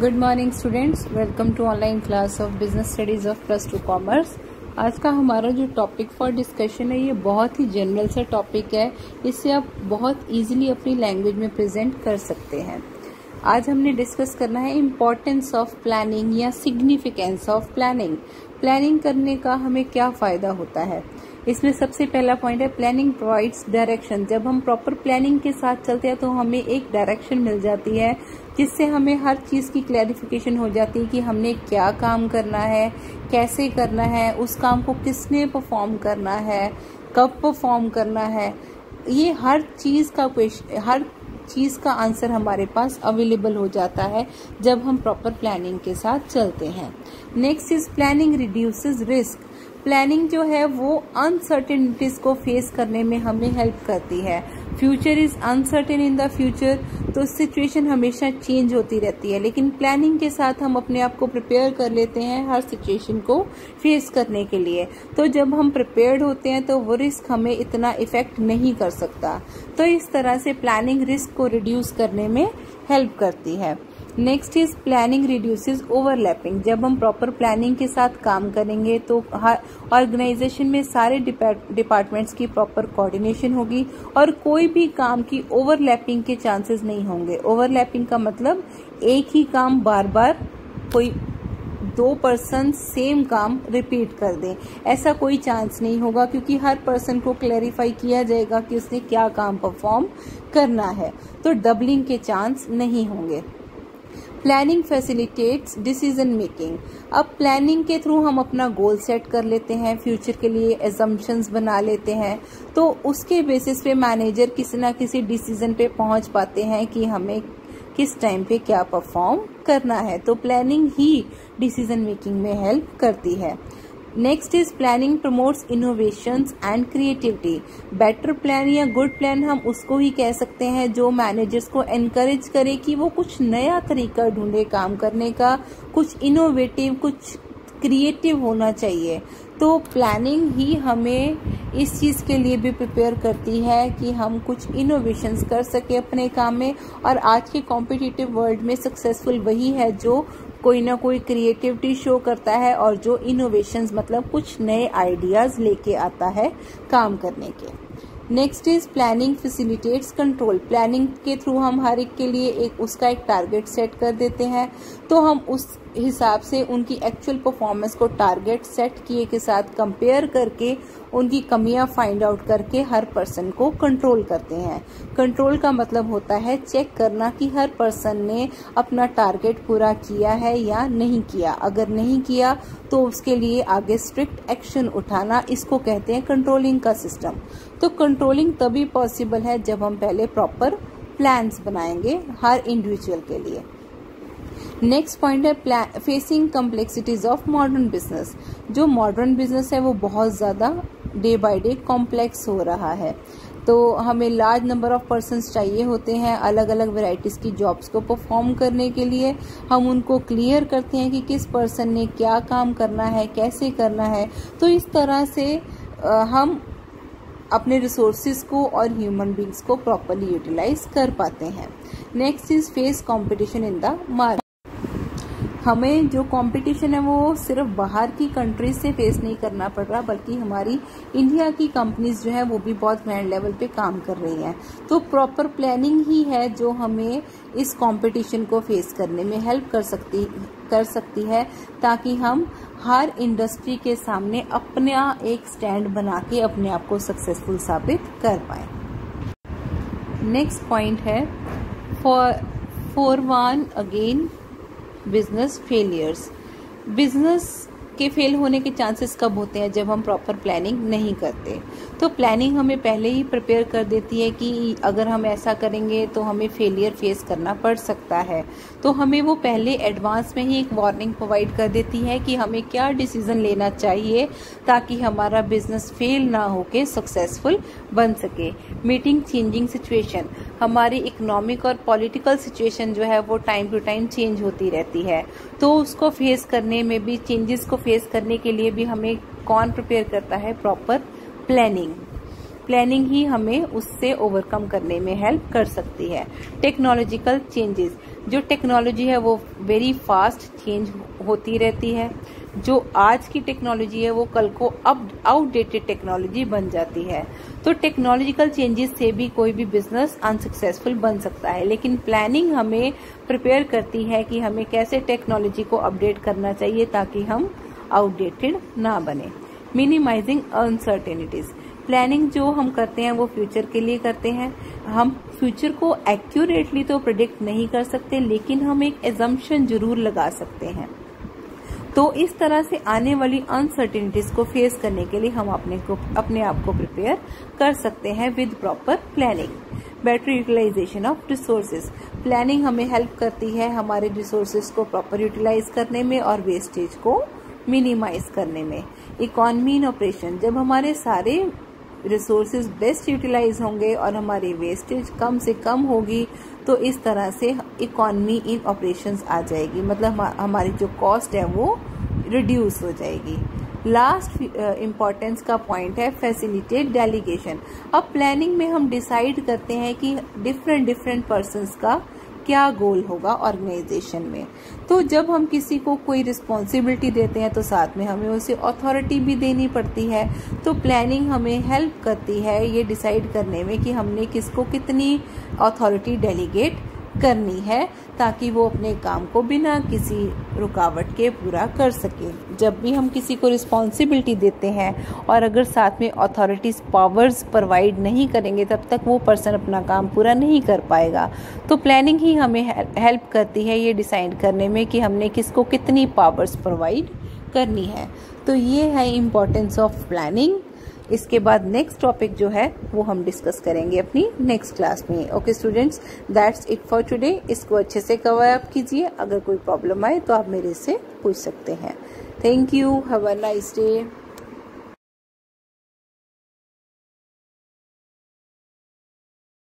Good morning students, welcome to online class of business studies of +2 commerce. आज का हमारा जो टॉपिक फॉर डिस्कशन है ये बहुत ही जनरल सा टॉपिक है। इसे आप बहुत इजीली अपनी लैंग्वेज में प्रेजेंट कर सकते हैं। आज हमने डिस्कस करना है इम्पोर्टेंस ऑफ प्लानिंग या सिग्निफिकेंस ऑफ प्लानिंग। प्लानिंग करने का हमें क्या फायदा होता है। इसमें सबसे पहला पॉइंट है प्लानिंग प्रोवाइड्स डायरेक्शन। जब हम प्रॉपर प्लानिंग के साथ चलते हैं तो हमें एक डायरेक्शन मिल जाती है, जिससे हमें हर चीज की क्लैरिफिकेशन हो जाती है कि हमने क्या काम करना है, कैसे करना है, उस काम को किसने परफॉर्म करना है, कब परफॉर्म करना है। ये हर चीज का आंसर हमारे पास अवेलेबल हो जाता है जब हम प्रॉपर प्लानिंग के साथ चलते हैं। Next is planning reduces risk. Planning जो है वो अनसर्टेनिटीज को फेस करने में हमें हेल्प करती है। Future is uncertain in the future, तो सिचुएशन हमेशा चेंज होती रहती है, लेकिन प्लानिंग के साथ हम अपने आप को प्रिपेयर कर लेते हैं हर सिचुएशन को फेस करने के लिए। तो जब हम प्रिपेयर्ड होते हैं तो वो रिस्क हमें इतना इफेक्ट नहीं कर सकता। तो इस तरह से प्लानिंग रिस्क को रिड्यूस करने में हेल्प करती है। Next is planning reduces overlapping. जब हम प्रॉपर प्लानिंग के साथ काम करेंगे तो ऑर्गेनाइजेशन में सारे डिपार्टमेंट्स की प्रॉपर कोऑर्डिनेशन होगी और कोई भी काम की ओवरलैपिंग के चांसेस नहीं होंगे। ओवरलैपिंग का मतलब एक ही काम बार बार कोई दो पर्सन सेम काम रिपीट कर दें, ऐसा कोई चांस नहीं होगा, क्योंकि हर पर्सन को क्लैरिफाई किया जाएगा कि उसने क्या काम परफॉर्म करना है, तो डबलिंग के चांस नहीं होंगे। Planning facilitates decision making. अब प्लानिंग के थ्रू हम अपना गोल सेट कर लेते हैं, फ्यूचर के लिए एजम्पशंस बना लेते हैं, तो उसके बेसिस पे मैनेजर किसी ना किसी डिसीजन पे पहुंच पाते हैं कि हमें किस टाइम पे क्या परफॉर्म करना है। तो प्लानिंग ही डिसीजन मेकिंग में हेल्प करती है। Next is planning promotes innovations and creativity. Better plan या गुड प्लान हम उसको ही कह सकते हैं जो मैनेजर्स को एनकरेज करे कि वो कुछ नया तरीका ढूंढे काम करने का, कुछ इनोवेटिव, कुछ क्रिएटिव होना चाहिए। तो प्लानिंग ही हमें इस चीज के लिए भी प्रिपेयर करती है कि हम कुछ इनोवेशंस कर सके अपने काम में। और आज के कॉम्पिटिटिव वर्ल्ड में सक्सेसफुल वही है जो कोई ना कोई क्रिएटिविटी शो करता है और जो इनोवेशंस मतलब कुछ नए आइडियाज लेके आता है काम करने के। Next is planning facilitates control. Planning के थ्रू हम हर एक के लिए उसका एक टारगेट सेट कर देते हैं, तो हम उस हिसाब से उनकी एक्चुअल परफॉर्मेंस को टारगेट सेट किए के साथ कंपेयर करके उनकी कमियां फाइंड आउट करके हर पर्सन को कंट्रोल करते हैं। कंट्रोल का मतलब होता है चेक करना कि हर पर्सन ने अपना टारगेट पूरा किया है या नहीं किया। अगर नहीं किया तो उसके लिए आगे स्ट्रिक्ट एक्शन उठाना, इसको कहते हैं कंट्रोलिंग का सिस्टम। तो कंट्रोलिंग तभी पॉसिबल है जब हम पहले प्रॉपर प्लान्स बनाएंगे हर इंडिविजुअल के लिए। नेक्स्ट पॉइंट है facing complexities of modern business. जो मॉडर्न बिजनेस है वो बहुत ज्यादा डे बाय डे कॉम्प्लेक्स हो रहा है, तो हमें लार्ज नंबर ऑफ पर्सन्स चाहिए होते हैं अलग अलग वेराइटीज की जॉब्स को परफॉर्म करने के लिए। हम उनको क्लियर करते हैं कि किस पर्सन ने क्या काम करना है, कैसे करना है। तो इस तरह से हम अपने रिसोर्सेज को और ह्यूमन बींग्स को प्रॉपरली यूटिलाइज कर पाते हैं। Next is face competition in the market. हमें जो कंपटीशन है वो सिर्फ बाहर की कंट्रीज से फेस नहीं करना पड़ रहा, बल्कि हमारी इंडिया की कंपनीज जो है वो भी बहुत ग्रैंड लेवल पे काम कर रही हैं। तो प्रॉपर प्लानिंग ही है जो हमें इस कंपटीशन को फेस करने में हेल्प कर सकती है, ताकि हम हर इंडस्ट्री के सामने अपना एक स्टैंड बना के अपने आप को सक्सेसफुल साबित कर पाए। नेक्स्ट पॉइंट है फोरवार्न अगेन बिजनेस फेलियर्स। बिजनेस के फेल होने के चांसेस कब होते हैं? जब हम प्रॉपर प्लानिंग नहीं करते। तो प्लानिंग हमें पहले ही प्रिपेयर कर देती है कि अगर हम ऐसा करेंगे तो हमें फेलियर फेस करना पड़ सकता है। तो हमें वो पहले एडवांस में ही एक वार्निंग प्रोवाइड कर देती है कि हमें क्या डिसीजन लेना चाहिए ताकि हमारा बिजनेस फेल ना होके सक्सेसफुल बन सके। Meeting changing situation. हमारी इकोनॉमिक और पॉलिटिकल सिचुएशन जो है वो टाइम टू टाइम चेंज होती रहती है, तो उसको फेस करने में भी, चेंजेस को फेस करने के लिए भी हमें कौन प्रिपेयर करता है? Proper planning. प्लानिंग ही हमें उससे ओवरकम करने में हेल्प कर सकती है। Technological changes. जो टेक्नोलॉजी है वो वेरी फास्ट चेंज होती रहती है। जो आज की टेक्नोलॉजी है वो कल को अब आउटडेटेड टेक्नोलॉजी बन जाती है। तो टेक्नोलॉजिकल चेंजेस से भी कोई भी बिजनेस अनसक्सेसफुल बन सकता है, लेकिन प्लानिंग हमें प्रिपेयर करती है कि हमें कैसे टेक्नोलॉजी को अपडेट करना चाहिए ताकि हम आउटडेटेड ना बने। मिनिमाइजिंग अनसर्टेनिटीज, प्लानिंग जो हम करते हैं वो फ्यूचर के लिए करते हैं। हम फ्यूचर को एक्यूरेटली तो प्रिडिक्ट नहीं कर सकते, लेकिन हम एक एजम्पशन जरूर लगा सकते हैं। तो इस तरह से आने वाली अनसर्टेनिटीज को फेस करने के लिए हम अपने आप को प्रिपेयर कर सकते हैं with proper planning. Better utilisation of resources, planning हमें हेल्प करती है हमारे रिसोर्सेज को प्रॉपर यूटिलाइज करने में और वेस्टेज को मिनिमाइज करने में। इकोनॉमी इन ऑपरेशन, जब हमारे सारे रिसोर्सेज बेस्ट यूटिलाइज होंगे और हमारी वेस्टेज कम से कम होगी तो इस तरह से इकोनॉमी इन ऑपरेशंस आ जाएगी, मतलब हमारी जो कॉस्ट है वो रिड्यूस हो जाएगी। लास्ट इम्पोर्टेंस का पॉइंट है फैसिलिटेट डेलीगेशन। अब प्लानिंग में हम डिसाइड करते हैं कि डिफरेंट पर्सन्स का क्या गोल होगा ऑर्गेनाइजेशन में। तो जब हम किसी को कोई रिस्पॉन्सिबिलिटी देते हैं तो साथ में हमें उसे अथॉरिटी भी देनी पड़ती है। तो प्लानिंग हमें हेल्प करती है ये डिसाइड करने में कि हमने किसको कितनी अथॉरिटी डेलीगेट करनी है ताकि वो अपने काम को बिना किसी रुकावट के पूरा कर सके। जब भी हम किसी को रिस्पॉन्सिबिलिटी देते हैं और अगर साथ में अथॉरिटीज पावर्स प्रोवाइड नहीं करेंगे तब तक वो पर्सन अपना काम पूरा नहीं कर पाएगा। तो प्लानिंग ही हमें हेल्प करती है ये डिसाइड करने में कि हमने किसको कितनी पावर्स प्रोवाइड करनी है। तो ये है इम्पोर्टेंस ऑफ प्लानिंग। इसके बाद नेक्स्ट टॉपिक जो है वो हम डिस्कस करेंगे अपनी नेक्स्ट क्लास में। Okay students, that's it for today. इसको अच्छे से कवर अप कीजिए। अगर कोई प्रॉब्लम आए तो आप मेरे से पूछ सकते हैं। Thank you, have a nice day.